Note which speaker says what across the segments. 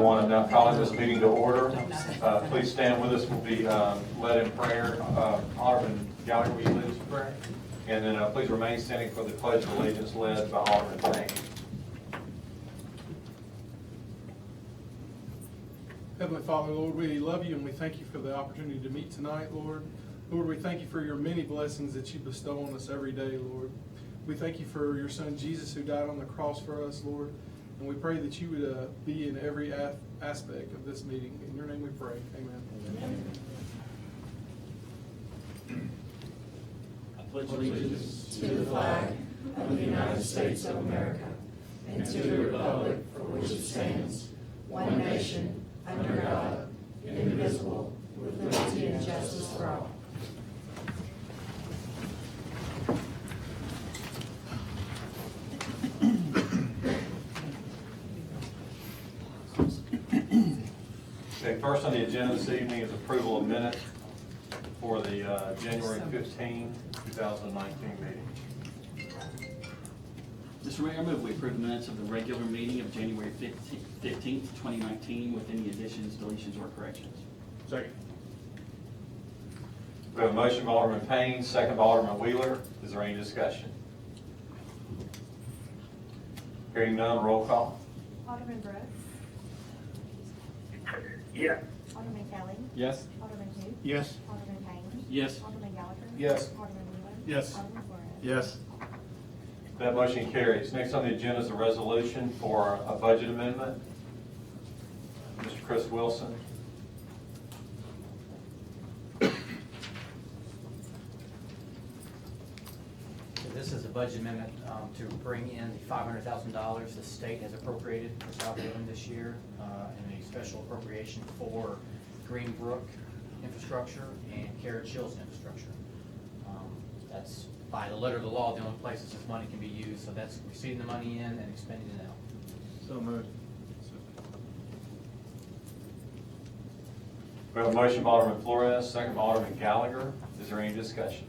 Speaker 1: everyone. I'm now calling this meeting to order. Please stand with us. We'll be led in prayer. Alderman Gallagher, will you lead us in prayer? And then please remain standing for the Pledge of Allegiance led by Alderman Payne.
Speaker 2: Heavenly Father, Lord, we love you and we thank you for the opportunity to meet tonight, Lord. Lord, we thank you for your many blessings that you bestow on us every day, Lord. We thank you for your son Jesus who died on the cross for us, Lord. And we pray that you would be in every aspect of this meeting. In your name we pray. Amen.
Speaker 3: Amen. I pledge allegiance to the flag of the United States of America and to the republic for which it stands, one nation, under God, indivisible, with liberty and justice for all.
Speaker 1: Okay, first on the agenda this evening is approval of minutes for the January 15, 2019 meeting.
Speaker 4: Mr. Mayor, I move we approve the minutes of the regular meeting of January 15th, 2019 with any additions, deletions, or corrections.
Speaker 2: Second.
Speaker 1: We have a motion by Alderman Payne, second by Alderman Wheeler. Is there any discussion? Hearing none, roll call.
Speaker 5: Alderman Brooks.
Speaker 3: Yes.
Speaker 5: Alderman Kelly.
Speaker 2: Yes.
Speaker 5: Alderman Who.
Speaker 2: Yes.
Speaker 5: Alderman Payne.
Speaker 4: Yes.
Speaker 5: Alderman Gallagher.
Speaker 2: Yes.
Speaker 5: Alderman Wheeler.
Speaker 2: Yes.
Speaker 5: Alderman Flores.
Speaker 2: Yes.
Speaker 1: That motion carries. Next on the agenda is a resolution for a budget amendment. Mr. Chris Wilson.
Speaker 6: This is a budget amendment to bring in the $500,000 the state has appropriated for Southaven this year, and a special appropriation for Greenbrook infrastructure and Carrot Hills infrastructure. That's by the letter of the law, the only places this money can be used, so that's receiving the money in and expending it out.
Speaker 2: So moved.
Speaker 1: We have a motion by Alderman Flores, second by Alderman Gallagher. Is there any discussion?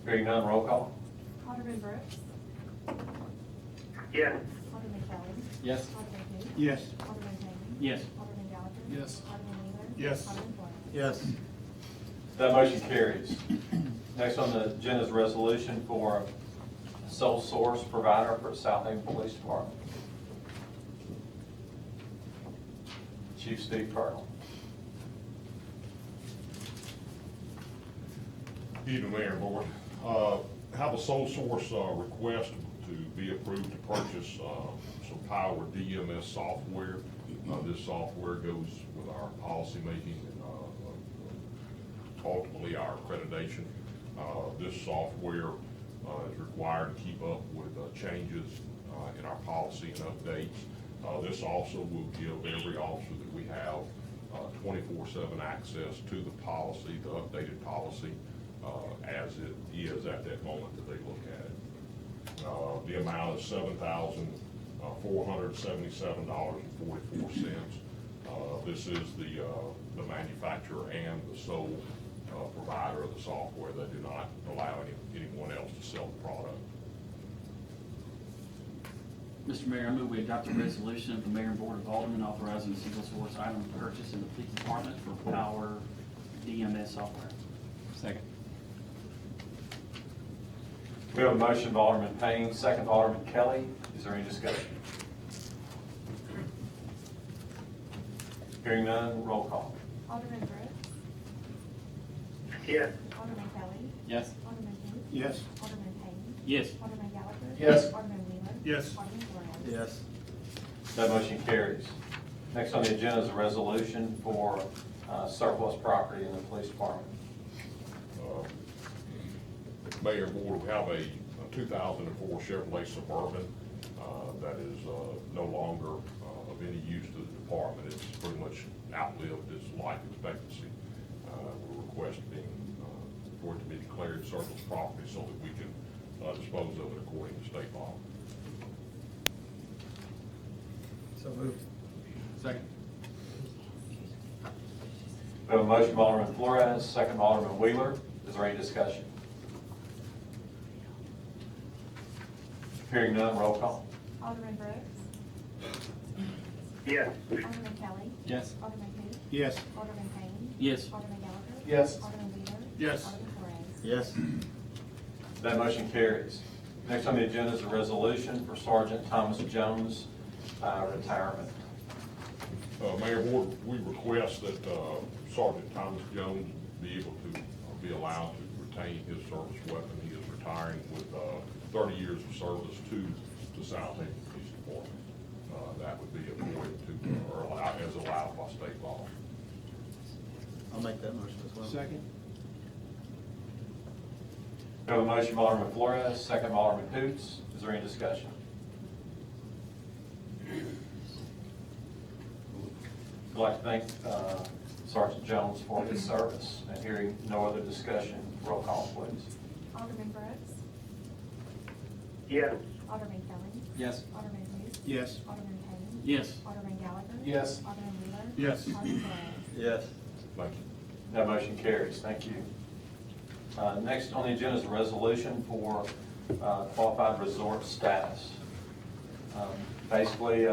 Speaker 1: Hearing none, roll call.
Speaker 5: Alderman Brooks.
Speaker 3: Yes.
Speaker 5: Alderman Kelly.
Speaker 4: Yes.
Speaker 5: Alderman Who.
Speaker 2: Yes.
Speaker 5: Alderman Payne.
Speaker 4: Yes.
Speaker 5: Alderman Gallagher.
Speaker 2: Yes.
Speaker 5: Alderman Wheeler.
Speaker 2: Yes.
Speaker 5: Alderman Flores.
Speaker 2: Yes.
Speaker 1: That motion carries. Next on the agenda is a resolution for a sole source provider for Southaven Police Department. Chief Steve Colonel.
Speaker 7: Evening, Mayor and Board. Have a sole source request to be approved to purchase some Power DMS software. This software goes with our policy making and ultimately our accreditation. This software is required to keep up with changes in our policy and updates. This also will give every officer that we have 24/7 access to the policy, the updated policy, as it is at that moment that they look at it. The amount is $7,477.44. This is the manufacturer and the sole provider of the software. They do not allow anyone else to sell the product.
Speaker 4: Mr. Mayor, I move we adopt a resolution of the Mayor and Board of Aldermen authorizing a single source item purchase in the police department for Power DMS software.
Speaker 2: Second.
Speaker 1: We have a motion by Alderman Payne, second by Alderman Kelly. Is there any discussion? Hearing none, roll call.
Speaker 5: Alderman Brooks.
Speaker 3: Yes.
Speaker 5: Alderman Kelly.
Speaker 4: Yes.
Speaker 5: Alderman Who.
Speaker 2: Yes.
Speaker 5: Alderman Payne.
Speaker 4: Yes.
Speaker 5: Alderman Gallagher.
Speaker 2: Yes.
Speaker 5: Alderman Wheeler.
Speaker 2: Yes.
Speaker 5: Alderman Flores.
Speaker 2: Yes.
Speaker 1: That motion carries. Next on the agenda is a resolution for surplus property in the police department.
Speaker 7: Mayor and Board, we have a 2004 Chevrolet Suburban that is no longer of any use to the department. It's pretty much outlived its life expectancy. We're requesting for it to be declared surplus property so that we can dispose of it according to state law.
Speaker 2: So moved. Second.
Speaker 1: We have a motion by Alderman Flores, second by Alderman Wheeler. Is there any discussion? Hearing none, roll call.
Speaker 5: Alderman Brooks.
Speaker 3: Yes.
Speaker 5: Alderman Kelly.
Speaker 8: Yes.
Speaker 5: Alderman who?
Speaker 8: Yes.
Speaker 5: Alderman Payne.
Speaker 4: Yes.
Speaker 5: Alderman Gallagher.
Speaker 2: Yes.
Speaker 5: Alderman Wheeler.
Speaker 8: Yes.
Speaker 5: Alderman Flores.
Speaker 8: Yes.
Speaker 1: That motion carries. Next on the agenda is a resolution for Sergeant Thomas Jones retirement.
Speaker 7: Mayor, Board, we request that Sergeant Thomas Jones be able to be allowed to retain his service weapon. He is retiring with 30 years of service to Southaven Police Department. That would be avoided to, or allowed, as allowed by state law.
Speaker 8: I'll make that motion as well. Second.
Speaker 1: We have a motion by Alderman Flores, second by Alderman Hoots. Is there any discussion? I'd like to thank Sergeant Jones for his service, and hearing no other discussion, roll call, please.
Speaker 5: Alderman Brooks.
Speaker 3: Yes.
Speaker 5: Alderman Kelly.
Speaker 8: Yes.
Speaker 5: Alderman who?
Speaker 8: Yes.
Speaker 5: Alderman Payne.
Speaker 4: Yes.
Speaker 5: Alderman Gallagher.
Speaker 2: Yes.
Speaker 5: Alderman Wheeler.
Speaker 8: Yes.
Speaker 5: Alderman Flores.
Speaker 8: Yes.
Speaker 7: Thank you.
Speaker 1: That motion carries. Thank you. Next on the agenda is a resolution for qualified resort status. Basically,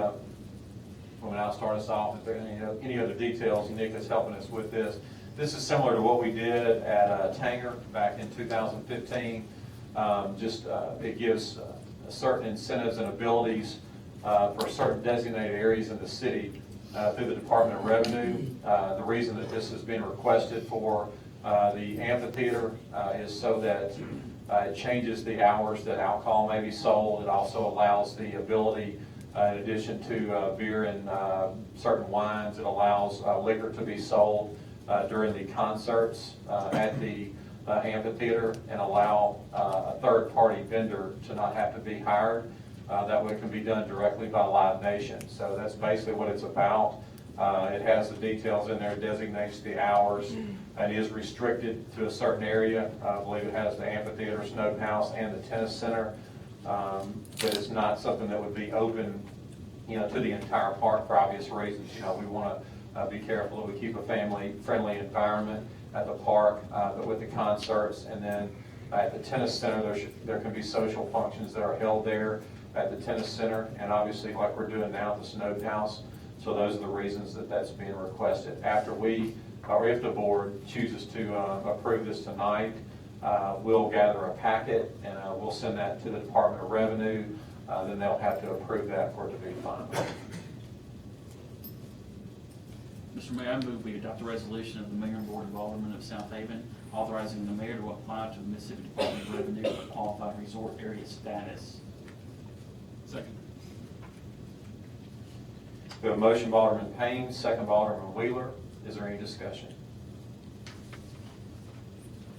Speaker 1: when I start us off, if there are any other details, Nick is helping us with this. This is similar to what we did at Tanger back in 2015. It gives certain incentives and abilities for certain designated areas in the city through the Department of Revenue. The reason that this is being requested for the amphitheater is so that it changes the hours that alcohol may be sold. It also allows the ability, in addition to beer and certain wines, it allows liquor to be sold during the concerts at the amphitheater, and allow a third-party vendor to not have to be hired. That way it can be done directly by Live Nation. So that's basically what it's about. It has the details in there, designates the hours, and is restricted to a certain area. I believe it has the amphitheater, Snowden House, and the tennis center. But it's not something that would be open, to the entire park for obvious reasons. We want to be careful that we keep a family-friendly environment at the park, but with the concerts, and then at the tennis center, there can be social functions that are held there at the tennis center, and obviously like we're doing now at the Snowden House. So those are the reasons that that's being requested. After we, or if the board chooses to approve this tonight, we'll gather a packet and we'll send that to the Department of Revenue. Then they'll have to approve that for it to be final.
Speaker 4: Mr. Mayor, I move we adopt a resolution of the Mayor and Board of Aldermen of Southaven authorizing the mayor to apply to the Mississippi Department of Revenue for qualified resort area status.
Speaker 8: Second.
Speaker 1: We have a motion by Alderman Payne, second by Alderman Wheeler. Is there any discussion?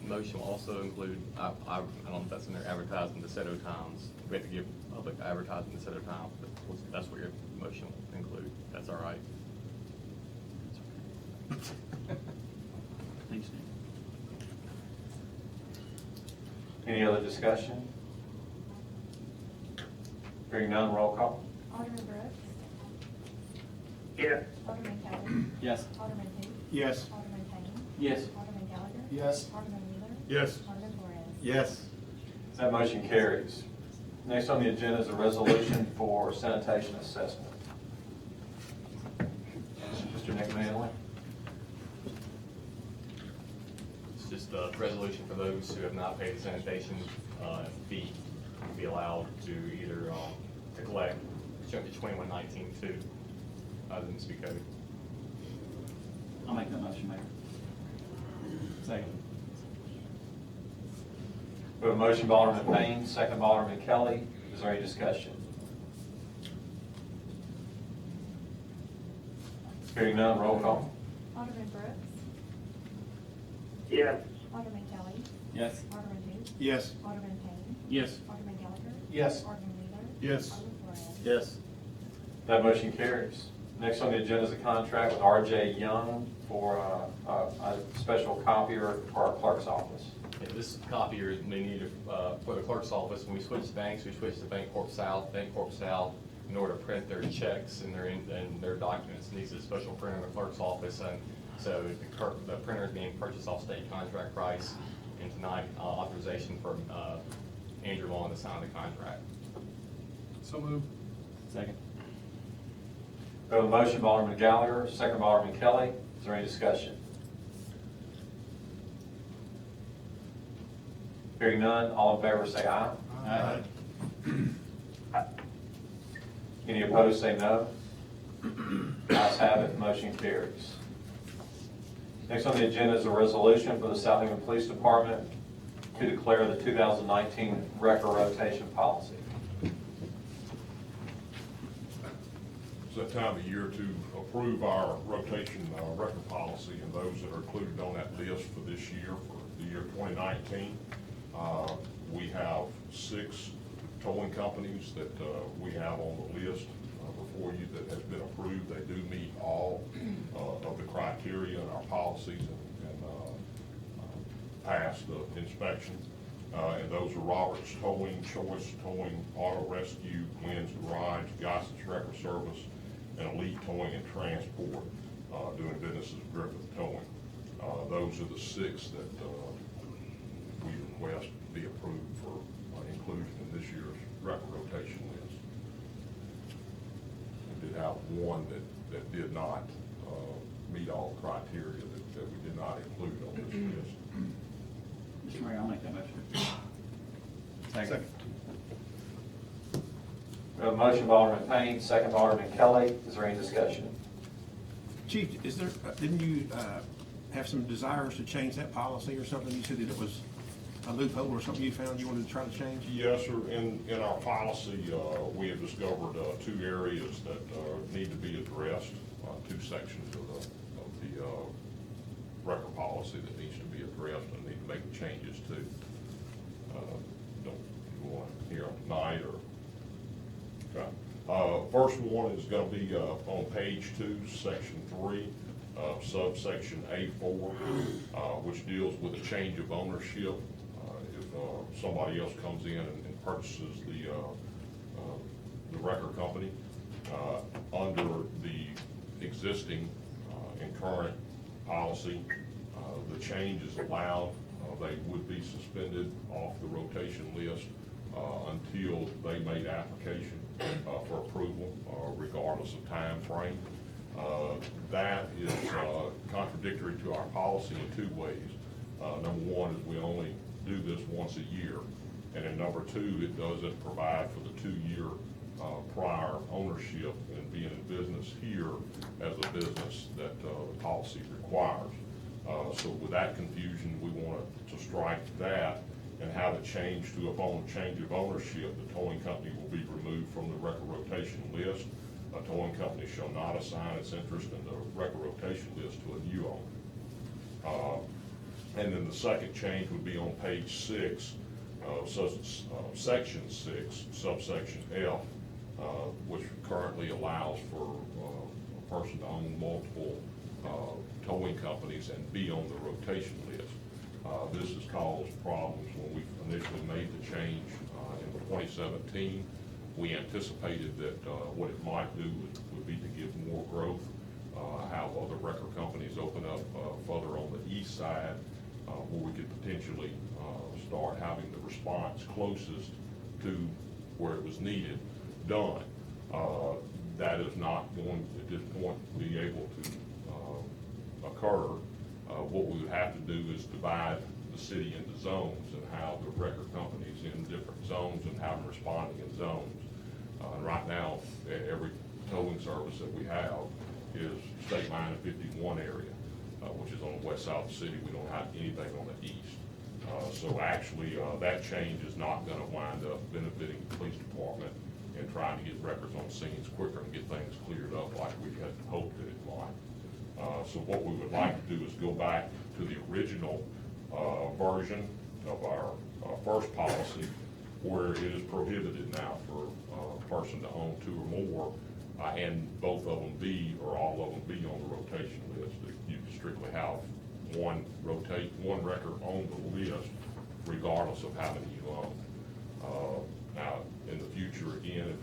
Speaker 9: Motion will also include, I don't know if that's in there, advertising the set of times. We have to give public advertising the set of times, but that's what your motion will include. That's all right.
Speaker 4: Thanks, Nick.
Speaker 1: Any other discussion? Hearing none, roll call.
Speaker 5: Alderman Brooks.
Speaker 3: Yes.
Speaker 5: Alderman Kelly.
Speaker 8: Yes.
Speaker 5: Alderman who?
Speaker 8: Yes.
Speaker 5: Alderman Payne.
Speaker 4: Yes.
Speaker 5: Alderman Gallagher.
Speaker 2: Yes.
Speaker 5: Alderman Wheeler.
Speaker 8: Yes.
Speaker 5: Alderman Flores.
Speaker 8: Yes.
Speaker 1: That motion carries. Next on the agenda is a resolution for sanitation assessment. Mr. Nick Manley.
Speaker 9: It's just a resolution for those who have not paid the sanitation fee to be allowed to either to collect chapter 2119-2 out of the Mississippi Code.
Speaker 4: I'll make that motion, Mayor.
Speaker 8: Second.
Speaker 1: We have a motion by Alderman Payne, second by Alderman Kelly. Is there any discussion? Hearing none, roll call.
Speaker 5: Alderman Brooks.
Speaker 3: Yes.
Speaker 5: Alderman Kelly.
Speaker 8: Yes.
Speaker 5: Alderman who?
Speaker 8: Yes.
Speaker 5: Alderman Payne.
Speaker 4: Yes.
Speaker 5: Alderman Gallagher.
Speaker 2: Yes.
Speaker 5: Alderman Wheeler.
Speaker 8: Yes.
Speaker 5: Alderman Flores.
Speaker 8: Yes.
Speaker 1: That motion carries. Next on the agenda is a contract with R.J. Young for a special copier for our clerk's office.
Speaker 9: Yeah, this copier is needed for the clerk's office. When we switch banks, we switch to Bancorp South. Bancorp South, in order to print their checks and their documents, needs a special printer in the clerk's office. And so the printer is being purchased off state contract price. And tonight, authorization for Andrew Long to sign the contract.
Speaker 2: So moved.
Speaker 8: Second.
Speaker 1: We have a motion by Alderman Gallagher, second by Alderman Kelly. Is there any discussion? Hearing none, all in favor say aye.
Speaker 8: Aye.
Speaker 1: Any opposed say no. Ayes have it, motion carries. Next on the agenda is a resolution for the Southaven Police Department to declare the 2019 record rotation policy.
Speaker 7: It's that time of year to approve our rotation record policy, and those that are included on that list for this year, for the year 2019. We have 6 towing companies that we have on the list before you that has been approved. They do meet all of the criteria in our policies and pass the inspection. And those are Roberts Towing, Choice Towing, Auto Rescue, Quinn's Garage, Gossip's Record Service, and Elite Towing and Transport, doing business as Griffith Towing. Those are the 6 that we request be approved for inclusion in this year's record rotation list. We did have one that did not meet all the criteria that we did not include on this list.
Speaker 4: Mr. Mayor, I'll make that motion.
Speaker 8: Second.
Speaker 1: We have a motion by Alderman Payne, second by Alderman Kelly. Is there any discussion?
Speaker 10: Chief, is there, didn't you have some desires to change that policy or something? You said that it was a loophole or something you found you wanted to try to change?
Speaker 7: Yes, sir. In our policy, we have discovered 2 areas that need to be addressed, 2 sections of the record policy that needs to be addressed and need to make changes to. Don't you want to hear them tonight or? Okay. First one is going to be on page 2, section 3, subsection A4, which deals with a change of ownership. If somebody else comes in and purchases the record company under the existing and current policy, the change is allowed. They would be suspended off the rotation list until they made application for approval, regardless of time frame. That is contradictory to our policy in 2 ways. Number one is we only do this once a year, and then number 2, it doesn't provide for the 2-year prior ownership and being in business here as a business that the policy requires. So with that confusion, we wanted to strike that and have it change to upon change of ownership, the towing company will be removed from the record rotation list. A towing company shall not assign its interest in the record rotation list to a new owner. And then the second change would be on page 6, section 6, subsection F, which currently allows for a person to own multiple towing companies and be on the rotation list. This has caused problems when we initially made the change in 2017. We anticipated that what it might do would be to give more growth, have other record companies open up further on the east side, where we could potentially start having the response closest to where it was needed done. That is not going at this point to be able to occur. What we would have to do is divide the city into zones and have the record companies in different zones and have them responding in zones. Right now, every towing service that we have is State Line 51 area, which is on the west side of the city. We don't have anything on the east. So actually, that change is not going to wind up benefiting the police department and trying to get records on scenes quicker and get things cleared up like we had hoped that it might. So what we would like to do is go back to the original version of our first policy, where it is prohibited now for a person to own 2 or more, and both of them be, or all of them be on the rotation list. You strictly have one record on the list, regardless of how many you own. Now, in the future, again,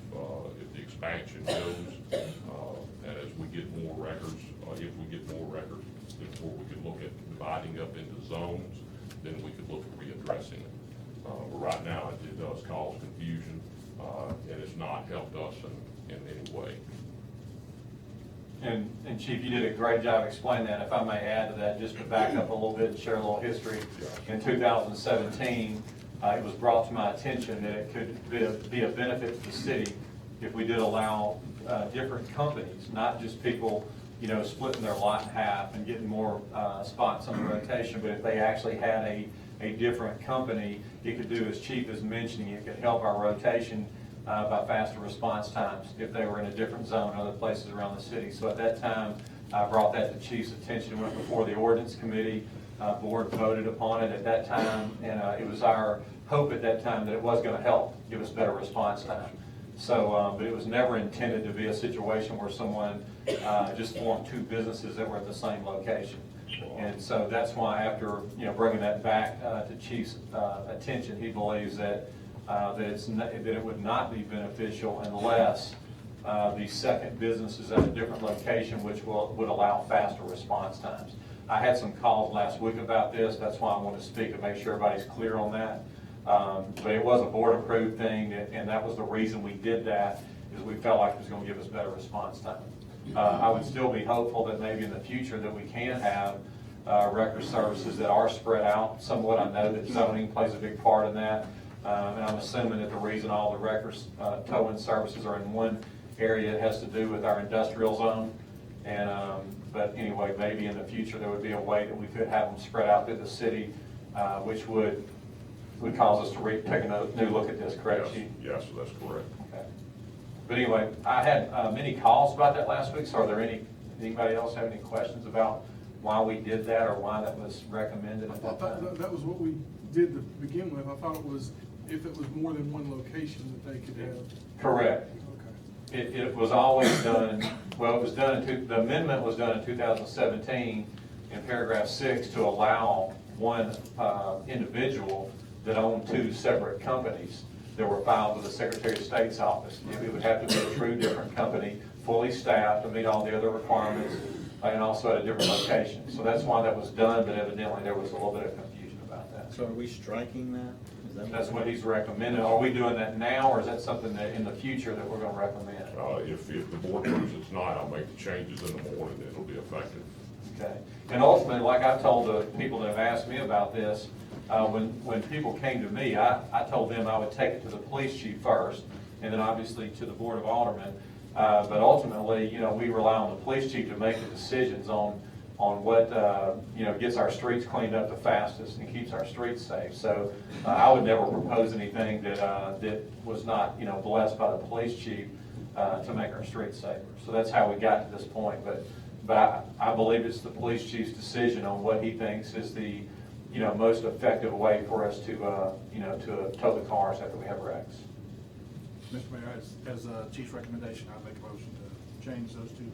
Speaker 7: if the expansion goes, and as we get more records, if we get more records, before we could look at dividing up into zones, then we could look at readdressing it. But right now, it does cause confusion, and it's not helped us in any way.
Speaker 1: And Chief, you did a great job explaining that. If I may add to that, just to back up a little bit and share a little history. In 2017, it was brought to my attention that it could be a benefit to the city if we did allow different companies, not just people, splitting their lot in half and getting more spots on the rotation, but if they actually had a different company, it could do, as Chief is mentioning, it could help our rotation by faster response times if they were in a different zone, other places around the city. So at that time, I brought that to Chief's attention, went before the ordinance committee, board voted upon it at that time, and it was our hope at that time that it was going to help give us better response time. So, but it was never intended to be a situation where someone just formed two businesses that were at the same location. And so that's why after, bringing that back to Chief's attention, he believes that that it would not be beneficial unless the second business is at a different location, which would allow faster response times. I had some calls last week about this. That's why I want to speak and make sure everybody's clear on that. But it was a board-approved thing, and that was the reason we did that, is we felt like it was going to give us better response time. I would still be hopeful that maybe in the future that we can have record services that are spread out somewhat. I know that zoning plays a big part in that, and I'm assuming that the reason all the records towing services are in one area has to do with our industrial zone. And but anyway, maybe in the future there would be a way that we could have them spread out through the city, which would cause us to take a new look at this, correct, Chief?
Speaker 7: Yes, that's correct.
Speaker 1: Okay. But anyway, I had many calls about that last week, so are there anybody else have any questions about why we did that or why that was recommended
Speaker 2: I
Speaker 1: at
Speaker 2: thought
Speaker 1: that time?
Speaker 2: that was what we did to begin with. I thought it was if it was more than one location that they could have.
Speaker 1: Correct.
Speaker 2: Okay.
Speaker 1: It was always done, well, it was done, the amendment was done in 2017 in paragraph 6 to allow one individual that owned two separate companies that were filed with the Secretary of State's office. It would have to be a true different company, fully staffed to meet all the other requirements, and also at a different location. So that's why that was done, but evidently there was a little bit of confusion about that.
Speaker 8: So are we striking that? Is that
Speaker 1: That's what he's recommending. Are we doing that now, or is that something that in the future that we're going to recommend?
Speaker 7: If the board approves it tonight, I'll make the changes in the morning, it'll be effective.
Speaker 1: Okay. And ultimately, like I told the people that have asked me about this, when people came to me, I told them I would take it to the police chief first, and then obviously to the board of aldermen. But ultimately, we rely on the police chief to make the decisions on what gets our streets cleaned up the fastest and keeps our streets safe. So I would never propose anything that was not blessed by the police chief to make our streets safer. So that's how we got to this point. But I believe it's the police chief's decision on what he thinks is the most effective way for us to tow the cars after we have wrecks.
Speaker 8: Mr. Mayor, as Chief's recommendation, I make a motion to change those two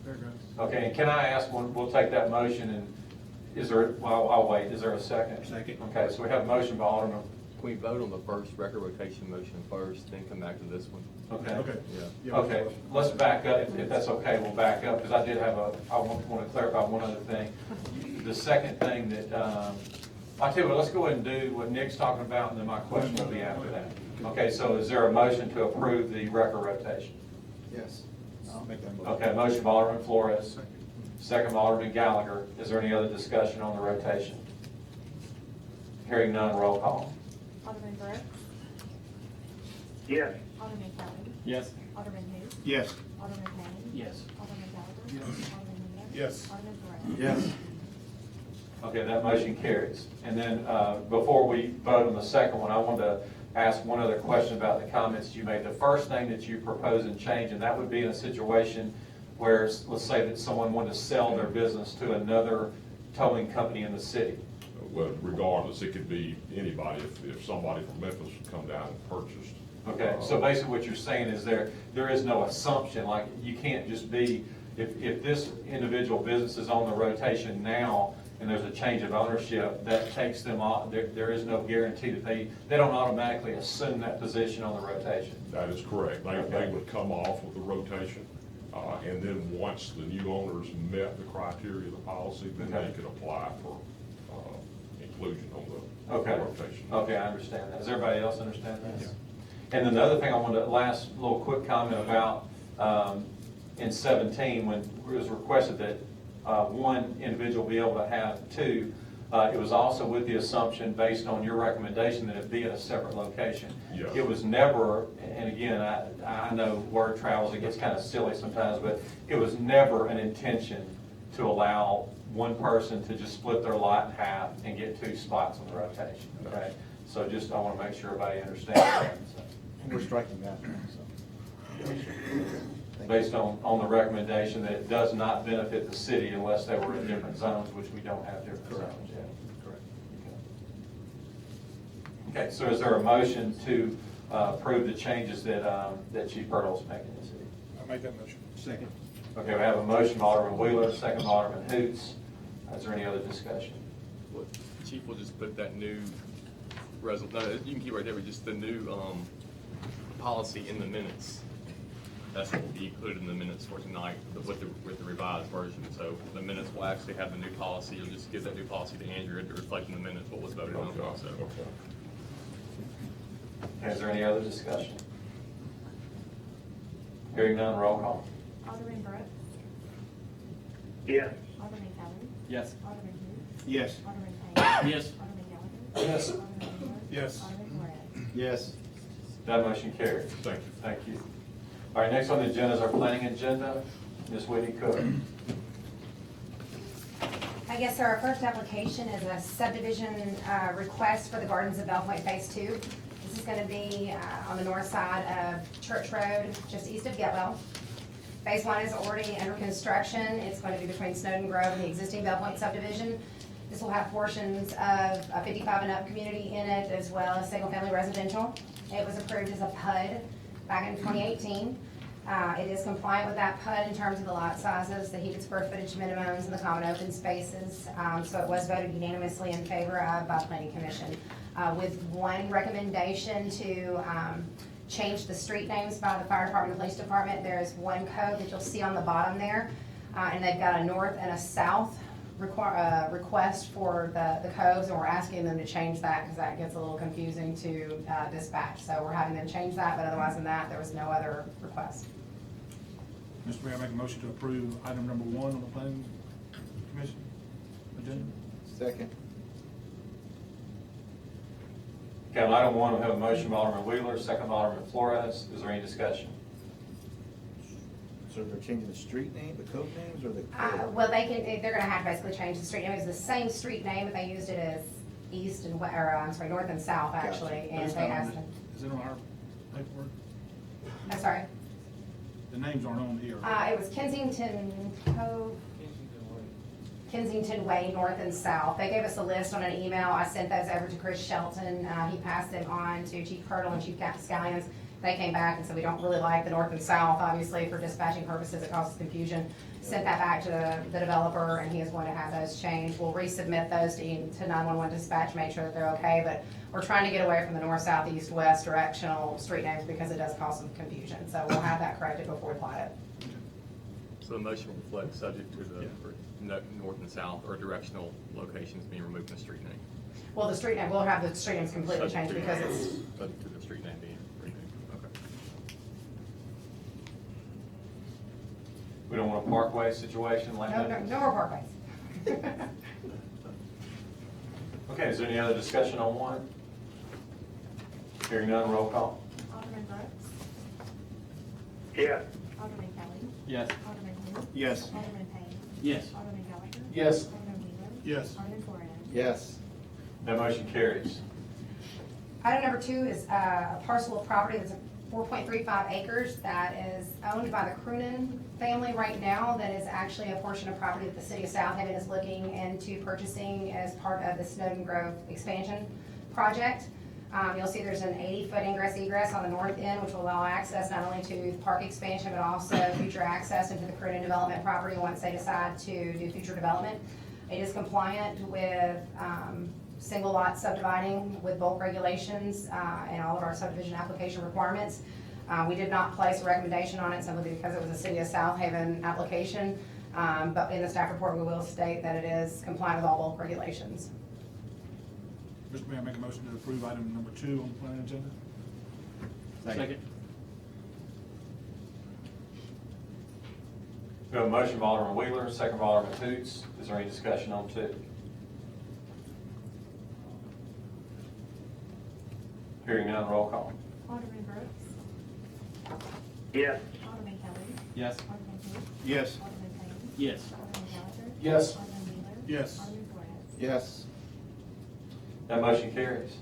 Speaker 8: paragraphs.
Speaker 1: Okay, and can I ask, we'll take that motion, and I'll wait, is there a second?
Speaker 10: Second.
Speaker 1: Okay, so we have a motion by Alderman,
Speaker 9: Can we vote on the first record rotation motion first, then come back to this one?
Speaker 1: okay.
Speaker 8: Okay.
Speaker 9: Yeah.
Speaker 1: Okay, let's back up, if that's okay, we'll back up, because I want to clarify one other thing. The second thing that, I'll tell you what, let's go ahead and do what Nick's talking about, and then my question will be after that. Okay, so is there a motion to approve the record rotation?
Speaker 8: Yes. I'll make that motion.
Speaker 1: Okay, motion by Alderman Flores, second by Alderman Gallagher. Is there any other discussion on the rotation? Hearing none, roll call.
Speaker 5: Alderman Brooks.
Speaker 3: Yes.
Speaker 5: Alderman Kelly.
Speaker 4: Yes.
Speaker 5: Alderman who?
Speaker 10: Yes.
Speaker 5: Alderman Payne.
Speaker 4: Yes.
Speaker 5: Alderman Gallagher.
Speaker 8: Yes.
Speaker 5: Alderman Wheeler.
Speaker 8: Yes.
Speaker 5: Alderman Flores.
Speaker 8: Yes.
Speaker 1: Okay, that motion carries. And then before we vote on the second one, I wanted to ask one other question about the comments you made. The first thing that you propose and change, and that would be in a situation where, let's say that someone wanted to sell their business to another towing company in the city.
Speaker 7: Well, regardless, it could be anybody, if somebody from Memphis would come down and purchased.
Speaker 1: Okay, so basically what you're saying is there is no assumption, like you can't just be, if this individual business is on the rotation now and there's a change of ownership, that takes them off, there is no guarantee that they don't automatically assume that position on the rotation.
Speaker 7: That is correct. They
Speaker 1: Okay.
Speaker 7: would come off with the rotation, and then once the new owners met the criteria of the policy, then
Speaker 1: Okay.
Speaker 7: they could apply for inclusion on the
Speaker 1: Okay.
Speaker 7: rotation.
Speaker 1: Okay, I understand that. Does everybody else understand this? And then the other thing I wanted to, last little quick comment about, in 17, when it was requested that one individual be able to have two, it was also with the assumption, based on your recommendation, that it be at a separate location.
Speaker 7: Yes.
Speaker 1: It was never, and again, I know word travels, it gets kind of silly sometimes, but it was never an intention to allow one person to just split their lot in half and get two spots on the rotation, okay? So just, I want to make sure everybody understands that. So,
Speaker 11: We're striking that, so.
Speaker 1: based on the recommendation that it does not benefit the city unless they were in different zones, which we don't have different zones yet.
Speaker 11: Correct.
Speaker 1: Okay, so is there a motion to approve the changes that Chief Hurdle's making this city?
Speaker 8: I make that motion.
Speaker 10: Second.
Speaker 1: Okay, we have a motion by Alderman Wheeler, second by Alderman Hoots. Is there any other discussion?
Speaker 9: Well, Chief will just put that new no, you can keep right there, but just the new policy in the minutes. That's what will be included in the minutes for tonight with the revised version. So the minutes will actually have the new policy. You'll just give that new policy to Andrew to reflect in the minutes what was voted on also.
Speaker 1: Is there any other discussion? Hearing none, roll call.
Speaker 5: Alderman Brooks.
Speaker 11: Yes.
Speaker 5: Alderman Kelly.
Speaker 4: Yes.
Speaker 5: Alderman Hoots.
Speaker 10: Yes.
Speaker 5: Alderman Payne.
Speaker 4: Yes.
Speaker 5: Alderman Gallagher.
Speaker 1: Yes.
Speaker 5: Alderman Wheeler.
Speaker 8: Yes.
Speaker 5: Alderman Flores.
Speaker 11: Yes.
Speaker 1: That motion carries.
Speaker 7: Thank you.
Speaker 1: Thank you. All right, next on the agenda is our planning agenda. Ms. Whitney Cook.
Speaker 12: Yes, sir. Our first application is a subdivision request for the Gardens of Belle Point Phase 2. This is going to be on the north side of Church Road, just east of Getwell. Phase 1 is already under construction. It's going to be between Snowden Grove and the existing Belle Point subdivision. This will have portions of a 55 and up community in it, as well as single-family residential. It was approved as a PUD back in 2018. It is compliant with that PUD in terms of the lot sizes, the heated square footage minimums, and the common open spaces. So it was voted unanimously in favor of by the Planning Commission, with one recommendation to change the street names by the fire department and police department. There is one code that you'll see on the bottom there, and they've got a north and a south request for the codes, and we're asking them to change that because that gets a little confusing to dispatch. So we're having them change that, but otherwise than that, there was no other request.
Speaker 8: Mr. Mayor, I make a motion to approve item number 1 on the planning commission agenda.
Speaker 11: Second.
Speaker 1: Okay, on item 1, we have a motion by Alderman Wheeler, second by Alderman Flores. Is there any discussion?
Speaker 11: So they're changing the street name, the code names, or the?
Speaker 12: Well, they're gonna have to basically change the street name. It's the same street name, but they used it as east and north and south, actually.
Speaker 8: But
Speaker 12: And
Speaker 8: it's
Speaker 12: they
Speaker 8: not on
Speaker 12: asked
Speaker 8: the-
Speaker 12: them,
Speaker 8: Is it on our paperwork?
Speaker 12: I'm sorry,
Speaker 8: The names aren't on here.
Speaker 12: it was Kensington Way, north and south. They gave us a list on an email. I sent those over to Chris Shelton. He passed them on to Chief Hurdle and Chief Scallions. They came back and said, we don't really like the north and south, obviously, for dispatching purposes, it causes confusion. Sent that back to the developer, and he is going to have those changed. We'll resubmit those to 911 dispatch, make sure that they're okay, but we're trying to get away from the north, south, east, west directional street names because it does cause some confusion. So we'll have that corrected before we plat it.
Speaker 9: So the motion will reflect subject to the north and south or directional locations being removed in the street name.
Speaker 12: Well, the street name, we'll have the street names completely changed because it's,
Speaker 9: Subject to the street name being removed. Okay.
Speaker 1: We don't want a parkway situation like
Speaker 12: no
Speaker 1: that?
Speaker 12: more parkways.
Speaker 1: Okay, is there any other discussion on 1? Hearing none, roll call.
Speaker 5: Alderman Brooks.
Speaker 11: Yes.
Speaker 5: Alderman Kelly.
Speaker 4: Yes.
Speaker 5: Alderman Hoots.
Speaker 10: Yes.
Speaker 5: Alderman Payne.
Speaker 4: Yes.
Speaker 5: Alderman Gallagher.
Speaker 1: Yes.
Speaker 5: Alderman Wheeler.
Speaker 8: Yes.
Speaker 5: Alderman Flores.
Speaker 11: Yes.
Speaker 1: That motion carries.
Speaker 12: Item number 2 is a parcel of property that's 4.35 acres that is owned by the Croonan family right now. That is actually a portion of property that the City of Southaven is looking into purchasing as part of the Snowden Grove expansion project. You'll see there's an 80-foot ingress egress on the north end, which will allow access not only to the park expansion, but also future access into the Croonan development property once they decide to do future development. It is compliant with single lot subdividing with bulk regulations and all of our subdivision application requirements. We did not place a recommendation on it simply because it was a City of Southaven application, but in the staff report we will state that it is compliant with all bulk regulations.
Speaker 8: Mr. Mayor, I make a motion to approve item number 2 on the planning agenda.
Speaker 4: Second.
Speaker 1: We have a motion by Alderman Wheeler, second by Alderman Hoots. Is there any discussion on 2? Hearing none, roll call.
Speaker 5: Alderman Brooks.
Speaker 11: Yes.
Speaker 5: Alderman Kelly.
Speaker 4: Yes.
Speaker 5: Alderman Hoop.
Speaker 10: Yes.
Speaker 5: Alderman Payne.
Speaker 4: Yes.
Speaker 5: Alderman Gallagher.
Speaker 8: Yes.
Speaker 5: Alderman Wheeler.
Speaker 8: Yes.
Speaker 5: Alderman Flores.
Speaker 11: Yes.
Speaker 1: That motion carries.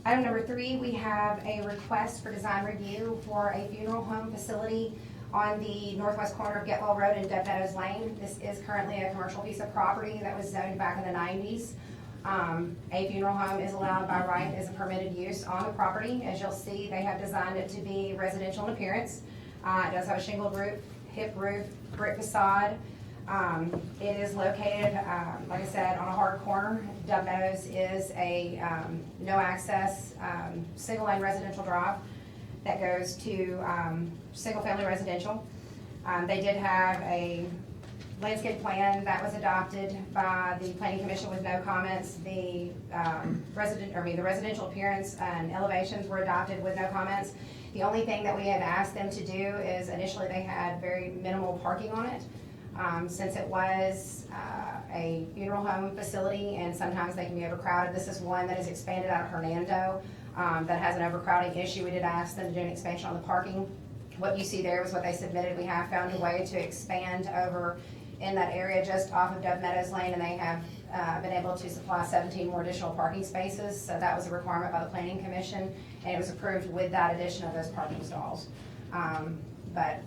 Speaker 12: Item number 3, we have a request for design review for a funeral home facility on the northwest corner of Getwell Road and Meadows Lane. This is currently a commercial piece of property that was zoned back in the 90s. A funeral home is allowed by right as a permitted use on the property. As you'll see, they have designed it to be residential in appearance. It does have a shingled roof, hip roof, brick facade. It is located, like I said, on a hard corner. Meadows is a no-access, single-lane residential drive that goes to single-family residential. They did have a landscape plan that was adopted by the Planning Commission with no comments. The residential appearance and elevations were adopted with no comments. The only thing that we had asked them to do is initially they had very minimal parking on it. Since it was a funeral home facility and sometimes they can be overcrowded, this is one that is expanded out of Hernando that has an overcrowding issue. We did ask them to do an expansion on the parking. What you see there was what they submitted. We have found a way to expand over in that area just off of Meadows Lane, and they have been able to supply 17 more additional parking spaces. So that was a requirement by the Planning Commission, and it was approved with that addition of those parking stalls. But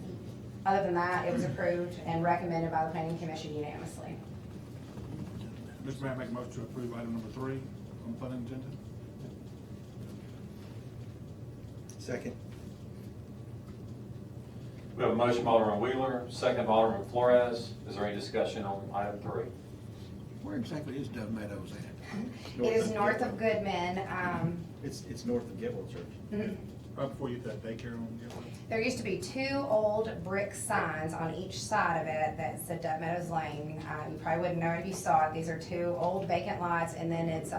Speaker 12: other than that, it was approved and recommended by the Planning Commission unanimously.
Speaker 8: Mr. Mayor, I make a motion to approve item number 3 on the planning agenda.
Speaker 11: Second.
Speaker 1: We have a motion by Alderman Wheeler, second by Alderman Flores. Is there any discussion on item 3?
Speaker 10: Where exactly is Dove Meadows at?
Speaker 12: It is north of Goodman.
Speaker 11: It's north of Getwell Church.
Speaker 8: Right before you get that daycare on Getwell.
Speaker 12: There used to be 2 old brick signs on each side of it that said Dove Meadows Lane. You probably wouldn't know it if you saw it. These are 2 old vacant lots, and then it's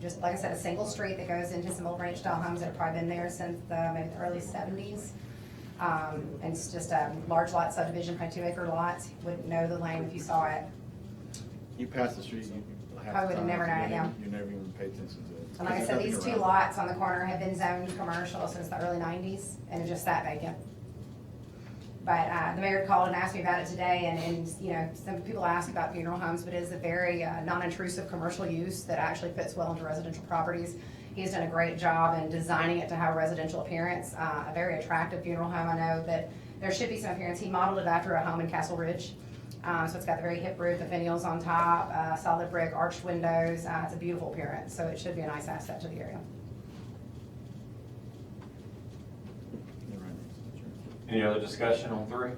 Speaker 12: just, like I said, a single street that goes into some old ranch-style homes that have probably been there since maybe the early 70s. And it's just a large lot subdivision, probably 2-acre lots. Wouldn't know the lane if you saw it.
Speaker 11: You pass the street, you
Speaker 12: I would've never known it, yeah.
Speaker 11: You never even paid attention to it.
Speaker 12: And like I said, these 2 lots on the corner have been zoned commercial since the early 90s, and it just sat vacant. But the mayor called and asked me about it today, and you know, some people ask about funeral homes, but it is a very non-intrusive commercial use that actually fits well into residential properties. He's done a great job in designing it to have a residential appearance, a very attractive funeral home. I know that there should be some appearance. He modeled it after a home in Castle Ridge. So it's got the very hip roof, the finials on top, solid brick, arched windows. It's a beautiful appearance, so it should be a nice asset to the area.
Speaker 1: Any other discussion on 3?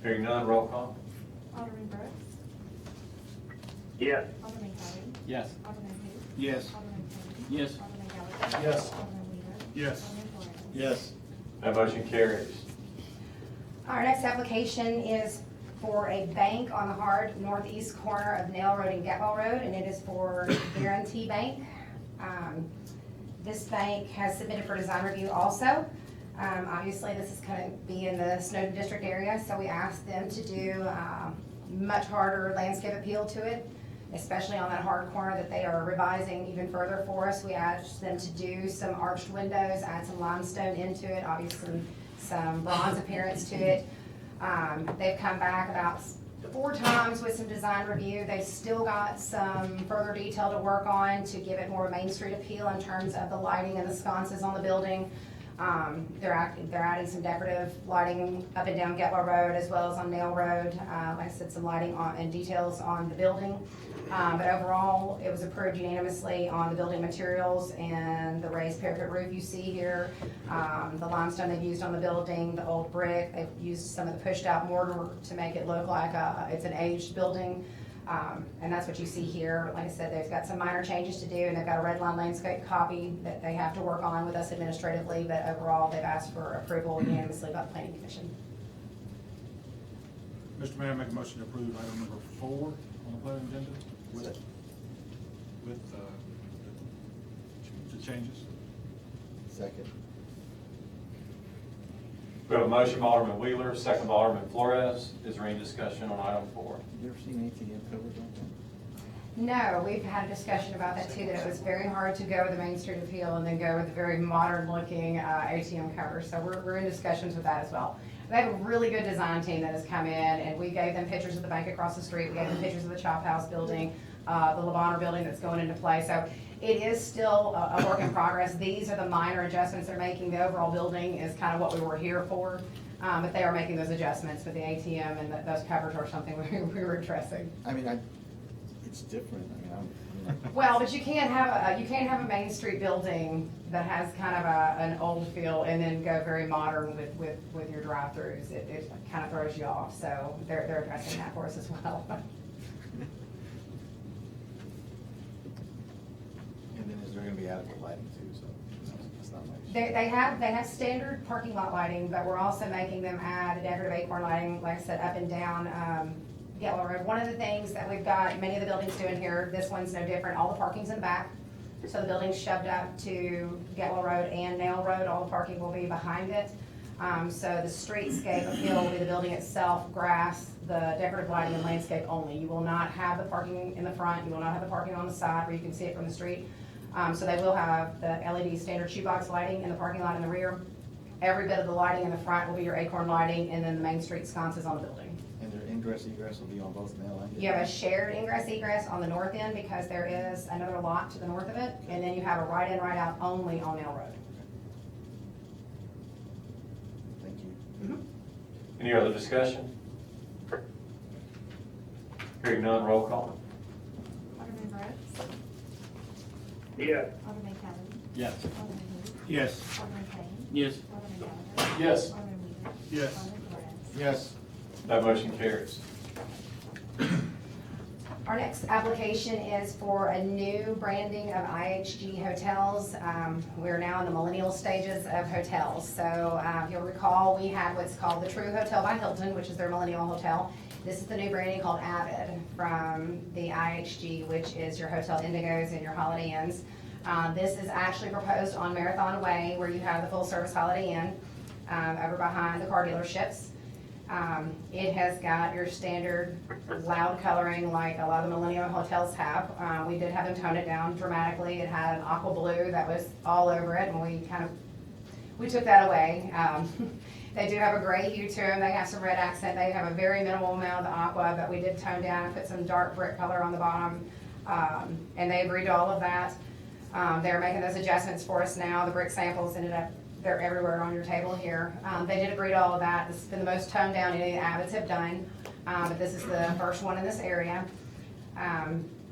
Speaker 1: Hearing none, roll call.
Speaker 5: Alderman Brooks.
Speaker 11: Yes.
Speaker 5: Alderman Kelly.
Speaker 4: Yes.
Speaker 5: Alderman Hoop.
Speaker 10: Yes.
Speaker 5: Alderman Payne.
Speaker 4: Yes.
Speaker 5: Alderman Gallagher.
Speaker 8: Yes.
Speaker 5: Alderman Wheeler.
Speaker 8: Yes.
Speaker 5: Alderman Flores.
Speaker 11: Yes.
Speaker 1: That motion carries.
Speaker 12: Our next application is for a bank on the hard northeast corner of Nail Road and Getwell Road, and it is for Guarantee Bank. This bank has submitted for design review also. Obviously, this is going to be in the Snowden district area, so we asked them to do much harder landscape appeal to it, especially on that hard corner that they are revising even further for us. We asked them to do some arched windows, add some limestone into it, obviously some bronze appearance to it. They've come back about 4 times with some design review. They've still got some further detail to work on to give it more Main Street appeal in terms of the lighting and the sconces on the building. They're adding some decorative lighting up and down Getwell Road as well as on Nail Road. Like I said, some lighting on and details on the building. But overall, it was approved unanimously on the building materials and the raised parapet roof you see here, the limestone they've used on the building, the old brick. They've used some of the pushed out mortar to make it look like it's an aged building. And that's what you see here. Like I said, they've got some minor changes to do, and they've got a red line landscape copy that they have to work on with us administratively, but overall, they've asked for approval unanimously by the Planning Commission.
Speaker 8: Mr. Mayor, I make a motion to approve item number 4 on the planning agenda with the changes.
Speaker 11: Second.
Speaker 1: We have a motion by Alderman Wheeler, second by Alderman Flores. Is there any discussion on item 4?
Speaker 11: Have you ever seen ATM covers like that?
Speaker 12: No, we've had a discussion about that too, that it was very hard to go with the Main Street Appeal and then go with the very modern looking ATM covers. So we're in discussions with that as well. They have a really good design team that has come in, and we gave them pictures of the bank across the street. We gave them pictures of the Chop House building, the Lebanon building that's going into play. So it is still a work in progress. These are the minor adjustments they're making. The overall building is kind of what we were here for. But they are making those adjustments with the ATM, and those covers are something we were addressing.
Speaker 11: I mean, it's different. I mean, I'm like,
Speaker 12: Well, but you can't have a Main Street building that has kind of an old feel and then go very modern with your drive-throughs. It kind of throws you off, so they're addressing that for us as well.
Speaker 11: and then is there gonna be adequate lighting too, so that's not much.
Speaker 12: They have standard parking lot lighting, but we're also making them add decorative acorn lighting, like I said, up and down Yellow Road. One of the things that we've got many of the buildings doing here, this one's no different, all the parking's in the back. So the building's shoved up to Getwell Road and Nail Road, all the parking will be behind it. So the Streetscape Appeal will be the building itself, grass, the decorative lighting and landscape only. You will not have the parking in the front, you will not have the parking on the side where you can see it from the street. So they will have the LED standard shoebox lighting in the parking lot in the rear. Every bit of the lighting in the front will be your acorn lighting, and then the Main Street sconces on the building.
Speaker 11: And their ingress egress will be on both Nail and.
Speaker 12: You have a shared ingress egress on the north end because there is another lot to the north of it, and then you have a right in, right out only on Nail Road.
Speaker 11: Thank you.
Speaker 1: Any other discussion? Hearing none, roll call.
Speaker 5: Alderman Brooks.
Speaker 8: Yes.
Speaker 5: Alderman Kelly.
Speaker 11: Yes.
Speaker 5: Alderman Wheeler.
Speaker 10: Yes.
Speaker 5: Alderman Payne.
Speaker 4: Yes.
Speaker 5: Alderman Gallagher.
Speaker 1: Yes.
Speaker 5: Alderman Wheeler.
Speaker 8: Yes.
Speaker 5: Alderman Flores.
Speaker 11: Yes.
Speaker 1: That motion carries.
Speaker 12: Our next application is for a new branding of IHG Hotels. We're now in the millennial stages of hotels. So if you'll recall, we had what's called the True Hotel by Hilton, which is their millennial hotel. This is the new branding called Avid from the IHG, which is your Hotel Indigos and your Holiday Inns. This is actually proposed on Marathon Way, where you have the full-service Holiday Inn over behind the car dealerships. It has got your standard loud coloring like a lot of the millennial hotels have. We did have them tone it down dramatically. It had an aqua blue that was all over it, and we took that away. They do have a gray hue to them. They have some red accent. They have a very minimal amount of the aqua, but we did tone down and put some dark brick color on the bottom, and they agreed to all of that. They're making those adjustments for us now. The brick samples ended up, they're everywhere on your table here. They did agree to all of that. This has been the most toned down any of the Abbots have done, but this is the first one in this area.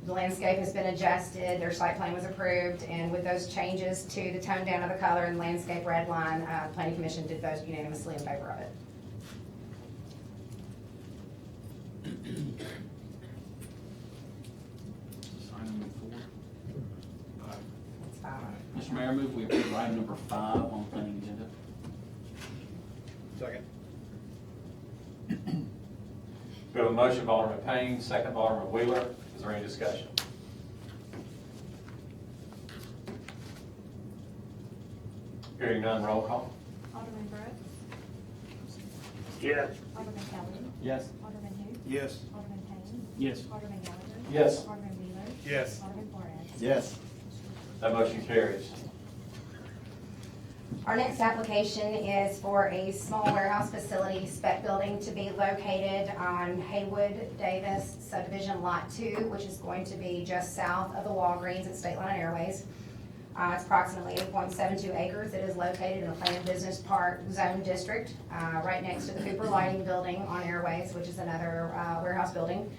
Speaker 12: The landscape has been adjusted, their site plan was approved, and with those changes to the tone down of the color and landscape red line, the Planning Commission did vote unanimously in favor of it.
Speaker 4: Item number 4.
Speaker 12: That's fine.
Speaker 4: Mr. Mayor, I move we approve item number 5 on the planning agenda.
Speaker 11: Second.
Speaker 1: We have a motion by Alderman Payne, second by Alderman Wheeler. Is there any discussion? Hearing none, roll call.
Speaker 5: Alderman Brooks.
Speaker 8: Yes.
Speaker 5: Alderman Kelly.
Speaker 11: Yes.
Speaker 5: Alderman who?
Speaker 10: Yes.
Speaker 5: Alderman Payne.
Speaker 4: Yes.
Speaker 5: Alderman Gallagher.
Speaker 1: Yes.
Speaker 5: Alderman Wheeler.
Speaker 8: Yes.
Speaker 5: Alderman Flores.
Speaker 11: Yes.
Speaker 1: That motion carries.
Speaker 12: Our next application is for a small warehouse facility spec building to be located on Haywood Davis Subdivision Lot 2, which is going to be just south of the Walgreens at State Line Airways. It's approximately 8.72 acres. It is located in the Planned Business Park Zone District, right next to the Cooper Lighting Building on Airways, which is another warehouse building.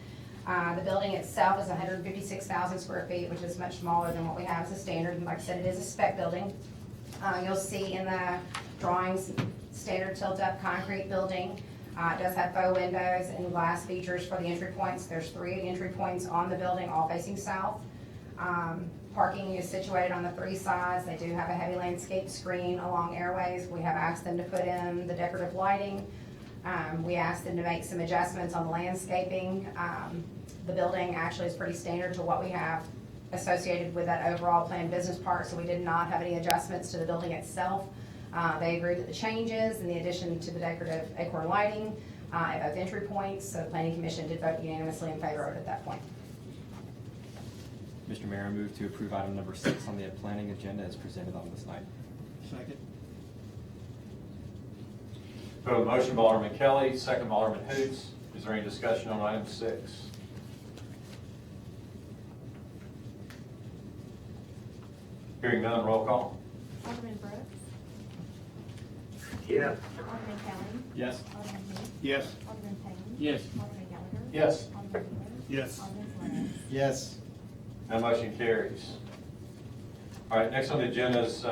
Speaker 12: The building itself is 156,000 square feet, which is much smaller than what we have as a standard. And like I said, it is a spec building. You'll see in the drawings, standard tilt-up concrete building. It does have faux windows and glass features for the entry points. There's 3 entry points on the building, all facing south. Parking is situated on the 3 sides. They do have a heavy landscape screen along Airways. We have asked them to put in the decorative lighting. We asked them to make some adjustments on the landscaping. The building actually is pretty standard to what we have associated with that overall planned business park, so we did not have any adjustments to the building itself. They agreed that the changes in the addition to the decorative acorn lighting at both entry points, so the planning commission did vote unanimously in favor of it at that point.
Speaker 13: Mr. Mayor, I move to approve item number 6 on the planning agenda as presented on this night.
Speaker 10: Second.
Speaker 1: We have a motion by Alderman Kelly, second by Alderman Hoots. Is there any discussion on item 6? Hearing none, roll call.
Speaker 5: Alderman Brooks.
Speaker 3: Yes.
Speaker 5: Alderman Kelly.
Speaker 13: Yes.
Speaker 5: Alderman Hoots.
Speaker 10: Yes.
Speaker 5: Alderman Payne.
Speaker 4: Yes.
Speaker 5: Alderman Gallagher.
Speaker 1: Yes.
Speaker 5: Alderman Wheeler.
Speaker 8: Yes.
Speaker 5: Alderman Flores.
Speaker 11: Yes.
Speaker 1: That motion carries. All right, next on the agenda is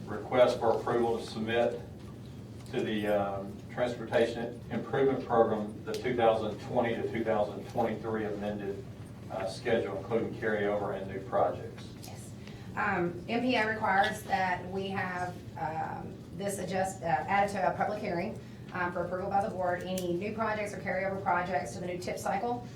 Speaker 1: request for approval to submit to the Transportation Improvement Program, the 2020 to 2023 amended schedule, including carryover and new projects.
Speaker 12: Yes. MPO requires that we have this added to a public hearing for approval by the board, any new projects or carryover projects to the new tip cycle.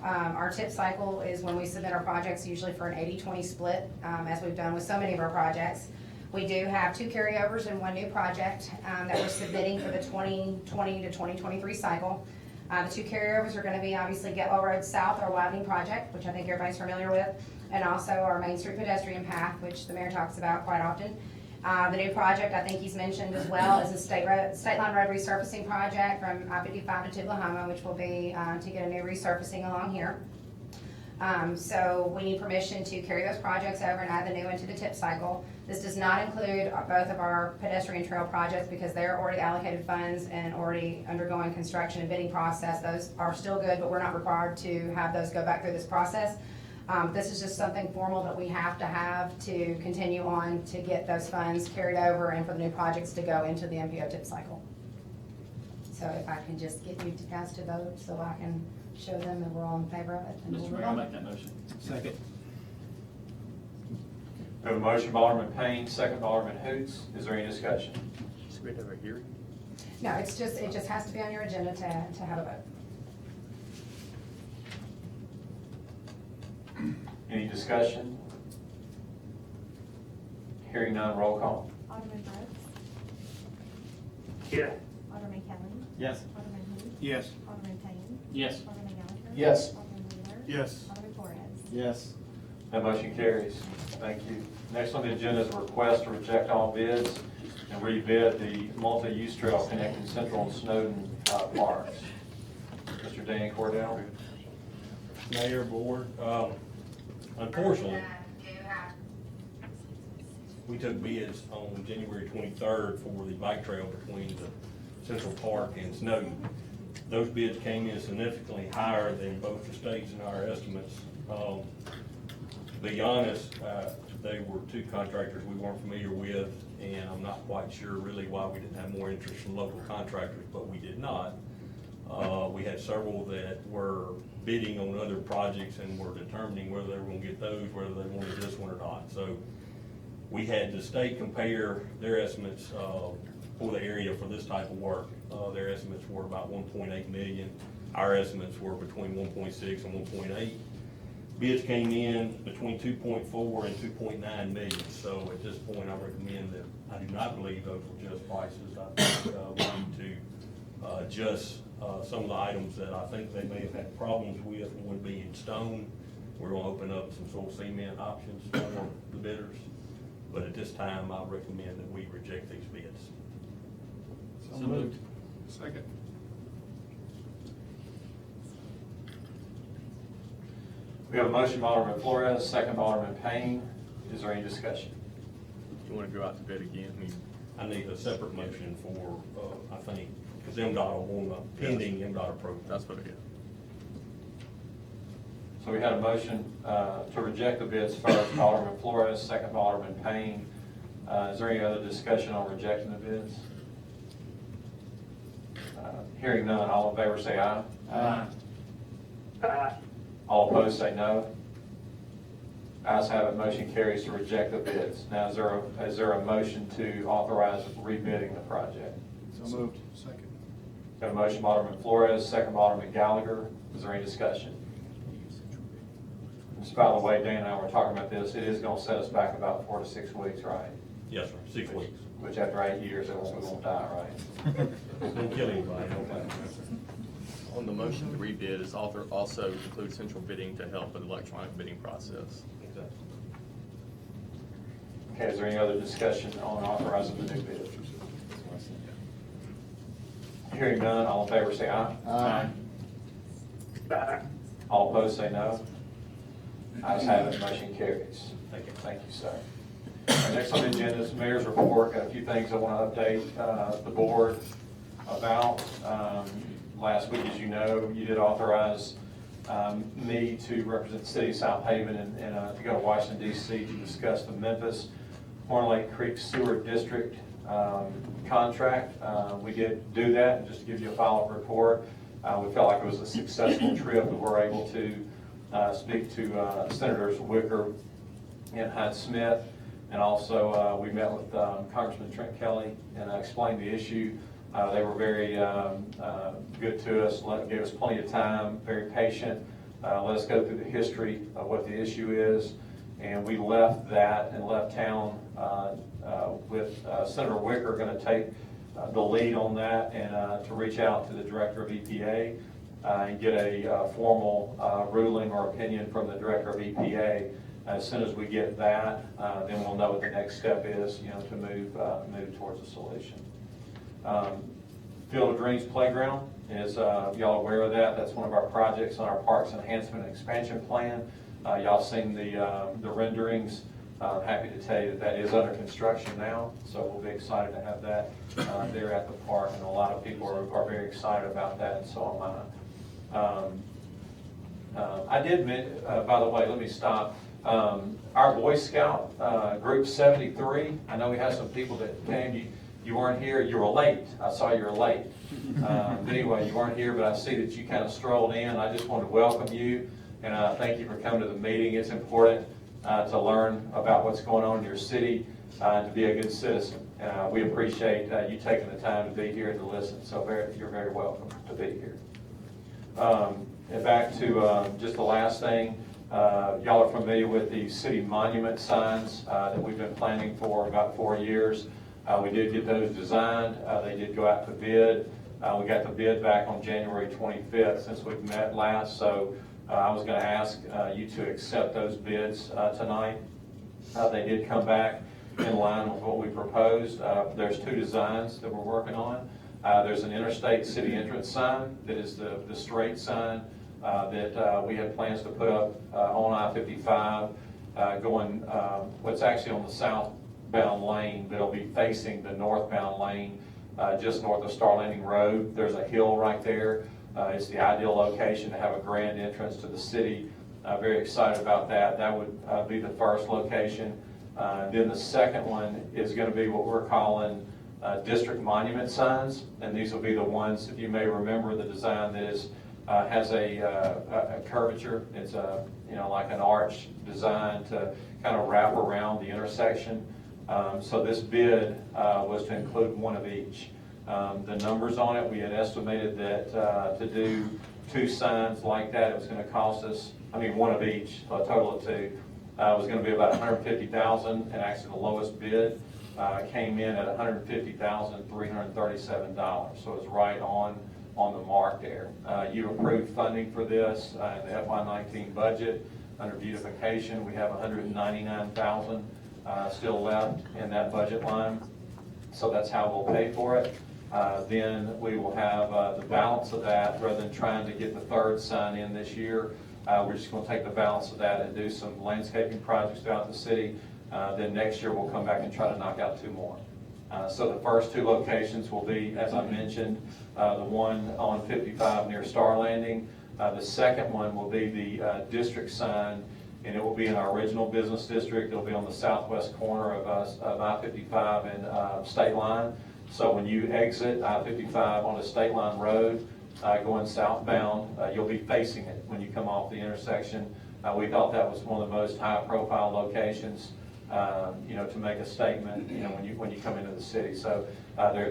Speaker 12: Our tip cycle is when we submit our projects, usually for an 80-20 split, as we've done with so many of our projects. We do have 2 carryovers and 1 new project that we're submitting for the 2020 to 2023 cycle. The 2 carryovers are going to be obviously Getwell Road South, our widening project, which I think everybody's familiar with, and also our Main Street pedestrian path, which the mayor talks about quite often. The new project, I think he's mentioned as well, is a state line road resurfacing project from I-55 to Tullahoma, which will be to get a new resurfacing along here. So we need permission to carry those projects over and add the new into the tip cycle. This does not include both of our pedestrian trail projects because they're already allocated funds and already undergoing construction and bidding process. Those are still good, but we're not required to have those go back through this process. This is just something formal that we have to continue on to get those funds carried over and for the new projects to go into the MPO tip cycle. So if I can just get you guys to vote so I can show them that we're all in favor of it. and we'll
Speaker 4: Mr.
Speaker 12: move
Speaker 4: Mayor, I'll
Speaker 12: on.
Speaker 4: make that motion.
Speaker 10: Second.
Speaker 1: We have a motion by Alderman Payne, second by Alderman Hoots. Is there any discussion?
Speaker 13: Should we have a hearing?
Speaker 12: No, it just has to be on your agenda to have a vote.
Speaker 1: Any discussion? Hearing none, roll call.
Speaker 5: Alderman Brooks.
Speaker 3: Yes.
Speaker 5: Alderman Kelly.
Speaker 13: Yes.
Speaker 5: Alderman Hoots.
Speaker 10: Yes.
Speaker 5: Alderman Payne.
Speaker 4: Yes.
Speaker 5: Alderman Gallagher.
Speaker 1: Yes.
Speaker 5: Alderman Wheeler.
Speaker 8: Yes.
Speaker 5: Alderman Flores.
Speaker 11: Yes.
Speaker 1: That motion carries. Thank you. Next on the agenda is a request to reject all bids and rebid the multi-use trail connecting Central and Snowden parks. Mr. Dan Cordell.
Speaker 14: Mayor, Board, unfortunately, we took bids on January 23rd for the bike trail between the Central Park and Snowden. Those bids came in significantly higher than both the state's and our estimates. To be honest, they were 2 contractors we weren't familiar with, and I'm not quite sure really why we didn't have more interest from local contractors, but we did not. We had several that were bidding on other projects and were determining whether they were going to get those, whether they wanted this one or not. So we had the state compare their estimates for the area for this type of work. Their estimates were about 1.8 million. Our estimates were between 1.6 and 1.8. Bids came in between 2.4 and 2.9 million. So at this point, I recommend that I do not believe those were just prices. I think we need to adjust some of the items that I think they may have had problems with would be in stone. We're going to open up some soil cement options for the bidders. But at this time, I recommend that we reject these bids.
Speaker 4: So moved.
Speaker 2: Second.
Speaker 1: We have a motion by Alderman Flores, second by Alderman Payne. Is there any discussion?
Speaker 13: You want to go out to bid again?
Speaker 14: I need a separate motion for, I think, because MDOT will want a pending MDOT approval.
Speaker 13: That's what it is.
Speaker 1: So we had a motion to reject the bids first by Alderman Flores, second by Alderman Payne. Is there any other discussion on rejecting the bids? Hearing none, all in favor say aye.
Speaker 11: Aye.
Speaker 3: Aye.
Speaker 1: All opposed say no. Ayes have it, motion carries to reject the bids. Now, is there a motion to authorize rebidding the project?
Speaker 11: So moved.
Speaker 2: Second.
Speaker 1: Got a motion by Alderman Flores, second by Alderman Gallagher. Is there any discussion? Just by the way, Dan and I were talking about this, it is going to set us back about 4 to 6 weeks, right?
Speaker 14: Yes, sir, 6 weeks.
Speaker 1: which after 8 years, we won't die, right?
Speaker 14: Don't kill anybody, okay?
Speaker 9: On the motion to rebid is also include central bidding to help with the electronic bidding process.
Speaker 1: Okay, is there any other discussion on authorizing the new bid? Hearing none, all in favor say aye.
Speaker 11: Aye.
Speaker 1: All opposed say no. Ayes have it, motion carries. Thank you, sir. Next on the agenda is Mayor's report. Got a few things I want to update the board about. Last week, as you know, you did authorize me to represent the City of Southaven and to go to Washington D.C. to discuss the Memphis Horn Lake Creek Sewer District contract. We did do that, and just to give you a follow-up report, we felt like it was a successful trip. We were able to speak to Senators Wicker and Hyde-Smith, and also we met with Congressman Trent Kelly and explained the issue. They were very good to us, gave us plenty of time, very patient, let us go through the history of what the issue is, and we left that and left town with Senator Wicker going to take the lead on that and to reach out to the Director of EPA and get a formal ruling or opinion from the Director of EPA. As soon as we get that, then we'll know what the next step is, to move towards a solution. Field of Dreams Playground is, y'all aware of that? That's one of our projects on our Parks Enhancement and Expansion Plan. Y'all seen the renderings. Happy to tell you that that is under construction now, so we'll be excited to have that there at the park, and a lot of people are very excited about that, and so am I. I did, by the way, let me stop. Our Boy Scout Group 73, I know we had some people that came, you weren't here, you were late. I saw you were late. Anyway, you weren't here, but I see that you kind of strolled in. I just wanted to welcome you, and thank you for coming to the meeting. It's important to learn about what's going on in your city and to be a good citizen. We appreciate you taking the time to be here and to listen, so you're very welcome to be here. And back to just the last thing, y'all are familiar with the city monument signs that we've been planning for about 4 years. We did get those designed. They did go out to bid. We got the bid back on January 25th since we've met last, so I was going to ask you to accept those bids tonight. They did come back in line with what we proposed. There's 2 designs that we're working on. There's an interstate city entrance sign that is the straight sign that we had plans to put up on I-55 going, what's actually on the southbound lane, but it'll be facing the northbound lane just north of Star Landing Road. There's a hill right there. It's the ideal location to have a grand entrance to the city. Very excited about that. That would be the first location. Then the second one is going to be what we're calling district monument signs, and these will be the ones, if you may remember, the design that is has a curvature. It's like an arch design to kind of wrap around the intersection. So this bid was to include one of each. The numbers on it, we had estimated that to do 2 signs like that, it was going to cost us, one of each, so a total of 2, was going to be about $150,000, and actually the lowest bid came in at $150,337, so it's right on the mark there. You approved funding for this in the FY19 budget. Under beautification, we have $199,000 still left in that budget line, so that's how we'll pay for it. Then we will have the balance of that, rather than trying to get the 3rd sign in this year. We're just going to take the balance of that and do some landscaping projects throughout the city. Then next year we'll come back and try to knock out 2 more. So the first 2 locations will be, as I mentioned, the one on 55 near Star Landing. The second one will be the district sign, and it will be in our original business district. It'll be on the southwest corner of I-55 and State Line. So when you exit I-55 on a State Line road going southbound, you'll be facing it when you come off the intersection. We thought that was one of the most high-profile locations, to make a statement, when you come into the city. So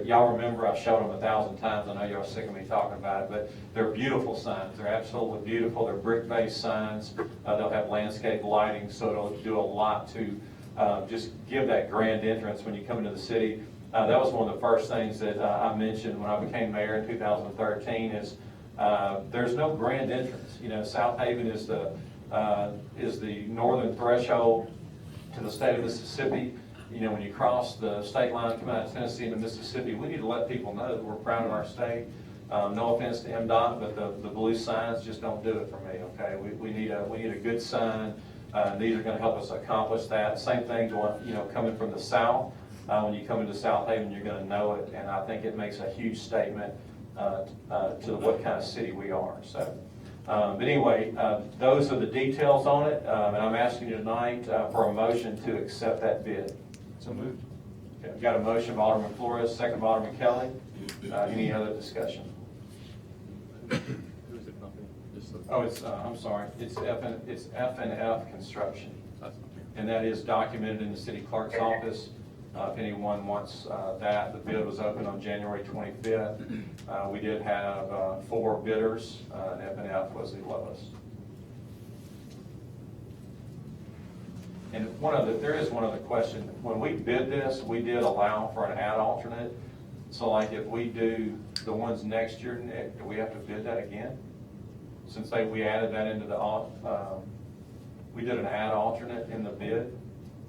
Speaker 1: y'all remember, I've showed them 1,000 times. I know y'all are sick of me talking about it, but they're beautiful signs. They're absolutely beautiful. They're brick-based signs. They'll have landscape lighting, so it'll do a lot to just give that grand entrance when you come into the city. That was one of the first things that I mentioned when I became mayor in 2013 is there's no grand entrance. You know, Southaven is the northern threshold to the state of Mississippi. You know, when you cross the state line, come out of Tennessee into Mississippi, we need to let people know that we're proud of our state. No offense to MDOT, but the blue signs just don't do it for me, okay? We need a good sign. These are gonna help us accomplish that. Same thing going, you know, coming from the south. When you come into Southaven, you're gonna know it, and I think it makes a huge statement to what kind of city we are, so. But anyway, those are the details on it, and I'm asking you tonight for a motion to accept that bid.
Speaker 13: So moved.
Speaker 1: Okay, I've got a motion by Alderman Flores, second by Alderman Kelly. Any other discussion?
Speaker 9: Who's the company?
Speaker 1: Oh, I'm sorry, it's F&F Construction. And that is documented in the city clerk's office. If anyone wants that, the bid was open on January 25th. We did have 4 bidders, and F&F was the lowest. And there is one other question. When we bid this, we did allow for an ad alternate. So like if we do the ones next year, Nick, do we have to bid that again? Since we added that into we did an ad alternate in the bid,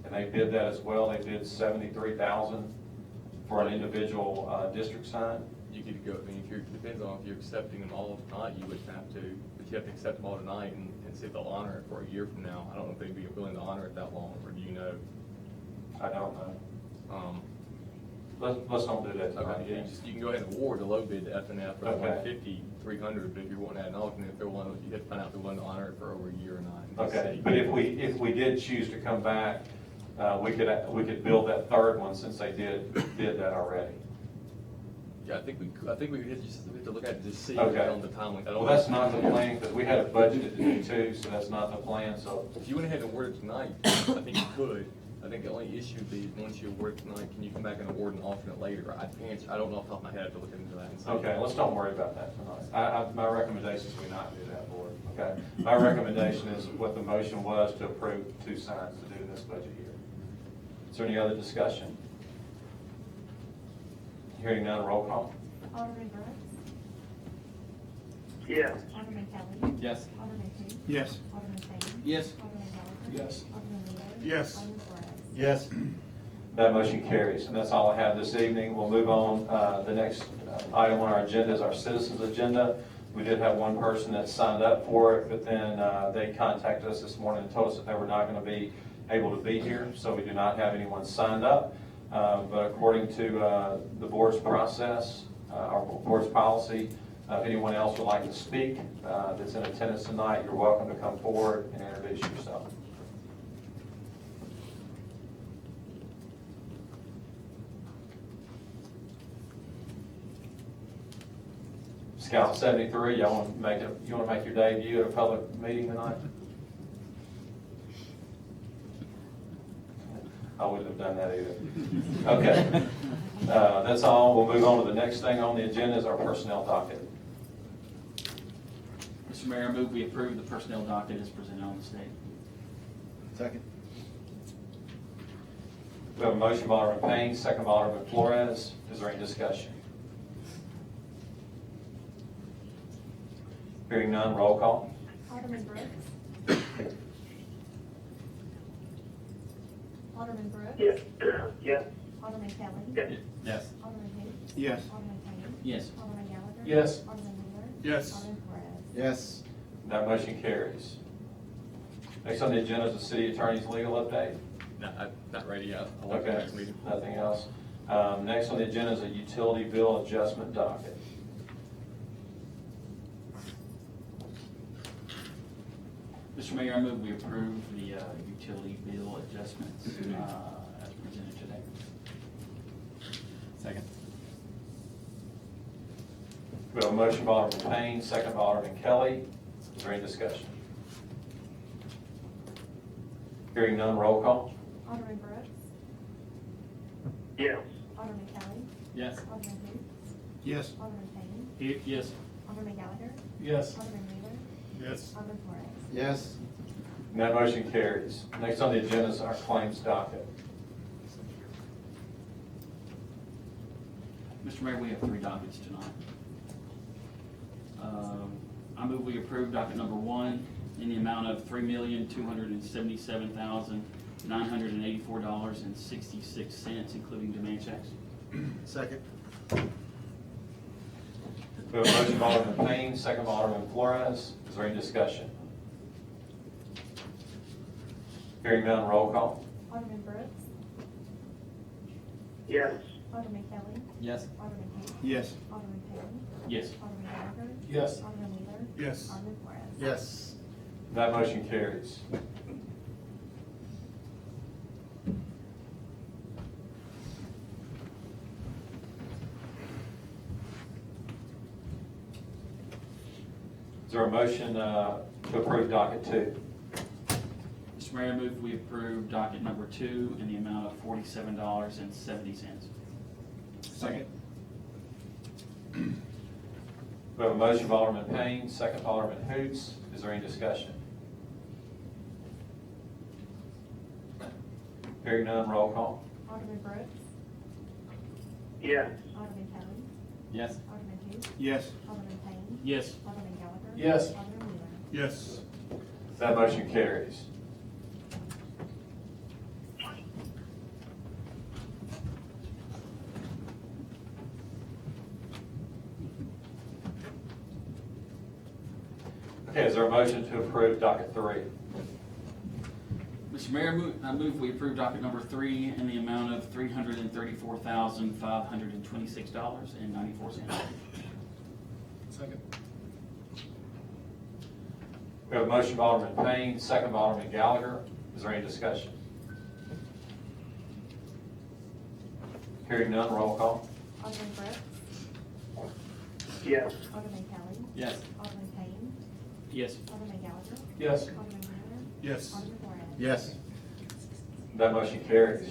Speaker 1: and they bid that as well. They bid $73,000 for an individual district sign.
Speaker 9: You could go, I mean, depends on if you're accepting them all tonight, you wouldn't have to, but you have to accept them all tonight and see if they'll honor it for a year from now. I don't know if they'd be willing to honor it that long, or do you know?
Speaker 1: I don't know. Let's don't do that tonight.
Speaker 9: Okay, you can go ahead and award the low bid to F&F for
Speaker 1: Okay.
Speaker 9: 150, 300, but if you want to add an alternate, if they're willing, you have to find out if they're willing to honor it for over a year or not.
Speaker 1: Okay, but if we did choose to come back, we could build that third one since they did that already.
Speaker 9: Yeah, I think we have to look at it to see
Speaker 1: Okay.
Speaker 9: on the timeline.
Speaker 1: Well, that's not the plan, because we had it budgeted to do 2, so that's not the plan, so.
Speaker 9: If you went ahead and awarded tonight, I think you could. I think the only issue would be, once you award tonight, can you come back and award an alternate later? I don't know off the top of my head, I have to look into that and see.
Speaker 1: Okay, let's don't worry about that tonight. My recommendation is we not do that, Board, okay? My recommendation is what the motion was to approve 2 signs to do in this budget year. Is there any other discussion? Hearing none, roll call.
Speaker 5: Alderman Brooks.
Speaker 3: Yes.
Speaker 5: Alderman Kelly.
Speaker 13: Yes.
Speaker 5: Alderman Who.
Speaker 10: Yes.
Speaker 5: Alderman Payne.
Speaker 4: Yes.
Speaker 5: Alderman Gallagher.
Speaker 2: Yes.
Speaker 5: Alderman Meadows.
Speaker 8: Yes.
Speaker 5: Alderman Flores.
Speaker 11: Yes.
Speaker 1: That motion carries, and that's all I have this evening. We'll move on. The next item on our agenda is our citizens agenda. We did have one person that signed up for it, but then they contacted us this morning and told us that they were not going to be able to be here, so we do not have anyone signed up. But according to the board's process, our board's policy, if anyone else would like to speak that's in attendance tonight, you're welcome to come forward and introduce yourself. Scout 73, y'all want to make your debut at a public meeting tonight? I wouldn't have done that either. Okay, that's all. We'll move on to the next thing on the agenda is our personnel docket.
Speaker 4: Mr. Mayor, I move we approve the personnel docket as presented on the state.
Speaker 11: Second.
Speaker 1: We have a motion by Alderman Payne, second by Alderman Flores. Is there any discussion? Hearing none, roll call.
Speaker 5: Alderman Brooks. Alderman Brooks.
Speaker 3: Yes. Yes.
Speaker 5: Alderman Kelly.
Speaker 3: Yes.
Speaker 13: Yes.
Speaker 5: Alderman Who.
Speaker 10: Yes.
Speaker 5: Alderman Payne.
Speaker 4: Yes.
Speaker 5: Alderman Gallagher.
Speaker 2: Yes.
Speaker 5: Alderman Miller.
Speaker 8: Yes.
Speaker 5: Alderman Flores.
Speaker 11: Yes.
Speaker 1: That motion carries. Next on the agenda is the city attorney's legal update.
Speaker 9: Not ready yet. I'll look at the
Speaker 1: Okay,
Speaker 9: next meeting.
Speaker 1: nothing else. Next on the agenda is a utility bill adjustment docket.
Speaker 4: Mr. Mayor, I move we approve the utility bill adjustments as presented today.
Speaker 13: Second.
Speaker 1: We have a motion by Alderman Payne, second by Alderman Kelly. Is there any discussion? Hearing none, roll call.
Speaker 5: Alderman Brooks.
Speaker 3: Yes.
Speaker 5: Alderman Kelly.
Speaker 4: Yes.
Speaker 5: Alderman Who.
Speaker 10: Yes.
Speaker 5: Alderman Payne.
Speaker 4: Yes.
Speaker 5: Alderman Gallagher.
Speaker 2: Yes.
Speaker 5: Alderman Miller.
Speaker 8: Yes.
Speaker 5: Alderman Flores.
Speaker 11: Yes.
Speaker 1: And that motion carries. Next on the agenda is our claims docket.
Speaker 4: Mr. Mayor, we have 3 dockets tonight. I move we approve docket number 1 in the amount of $3,277,984.66, including demand checks.
Speaker 11: Second.
Speaker 1: We have a motion by Alderman Payne, second by Alderman Flores. Is there any discussion? Hearing none, roll call.
Speaker 5: Alderman Brooks.
Speaker 3: Yes.
Speaker 5: Alderman Kelly.
Speaker 13: Yes.
Speaker 5: Alderman Hayes.
Speaker 10: Yes.
Speaker 5: Alderman Payne.
Speaker 4: Yes.
Speaker 5: Alderman Gallagher.
Speaker 8: Yes.
Speaker 5: Alderman Wheeler.
Speaker 8: Yes.
Speaker 5: Alderman Flores.
Speaker 11: Yes.
Speaker 1: That motion carries. Is there a motion to approve docket 2?
Speaker 4: Mr. Mayor, I move we approve docket number 2 in the amount of $47.70.
Speaker 10: Second.
Speaker 1: We have a motion by Alderman Payne, second by Alderman Hoots. Is there any discussion? Hearing none, roll call.
Speaker 5: Alderman Brooks.
Speaker 3: Yes.
Speaker 5: Alderman Kelly.
Speaker 13: Yes.
Speaker 5: Alderman Hoots.
Speaker 10: Yes.
Speaker 5: Alderman Payne.
Speaker 4: Yes.
Speaker 5: Alderman Gallagher.
Speaker 8: Yes.
Speaker 5: Alderman Wheeler.
Speaker 8: Yes.
Speaker 1: That motion carries. Okay, is there a motion to approve docket 3?
Speaker 4: Mr. Mayor, I move we approve docket number 3 in the amount of $334,526.94.
Speaker 8: Second.
Speaker 1: We have a motion by Alderman Payne, second by Alderman Gallagher. Is there any discussion? Hearing none, roll call.
Speaker 5: Alderman Brooks.
Speaker 3: Yes.
Speaker 5: Alderman Kelly.
Speaker 13: Yes.
Speaker 5: Alderman Payne.
Speaker 4: Yes.
Speaker 5: Alderman Gallagher.
Speaker 1: Yes.
Speaker 5: Alderman Wheeler.
Speaker 8: Yes.
Speaker 5: Alderman Flores.
Speaker 11: Yes.
Speaker 1: That motion carries.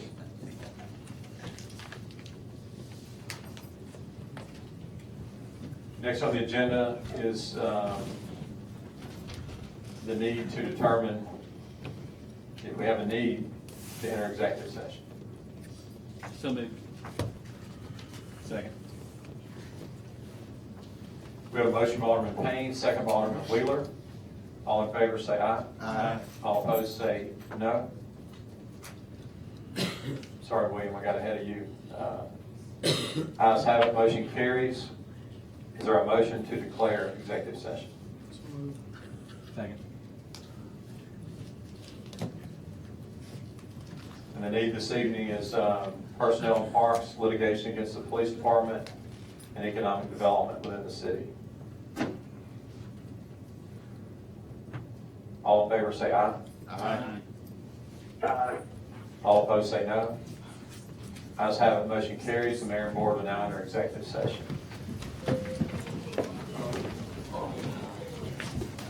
Speaker 1: Next on the agenda is the need to determine if we have a need to enter executive session.
Speaker 4: So moved.
Speaker 13: Second.
Speaker 1: We have a motion by Alderman Payne, second by Alderman Wheeler. All in favor say aye.
Speaker 11: Aye.
Speaker 1: All opposed say no. Sorry, William, I got ahead of you. Ayes have it, motion carries. Is there a motion to declare executive session?
Speaker 13: Second.
Speaker 1: And the need this evening is personnel and parks, litigation against the police department, and economic development within the city. All in favor say aye.
Speaker 4: Aye.
Speaker 3: Aye.
Speaker 1: All opposed say no. Ayes have it, motion carries. The mayor and board will now enter executive session.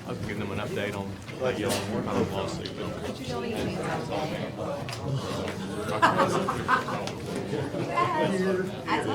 Speaker 9: I was giving them an update on the yellow lawsuit.
Speaker 12: You don't even know. I told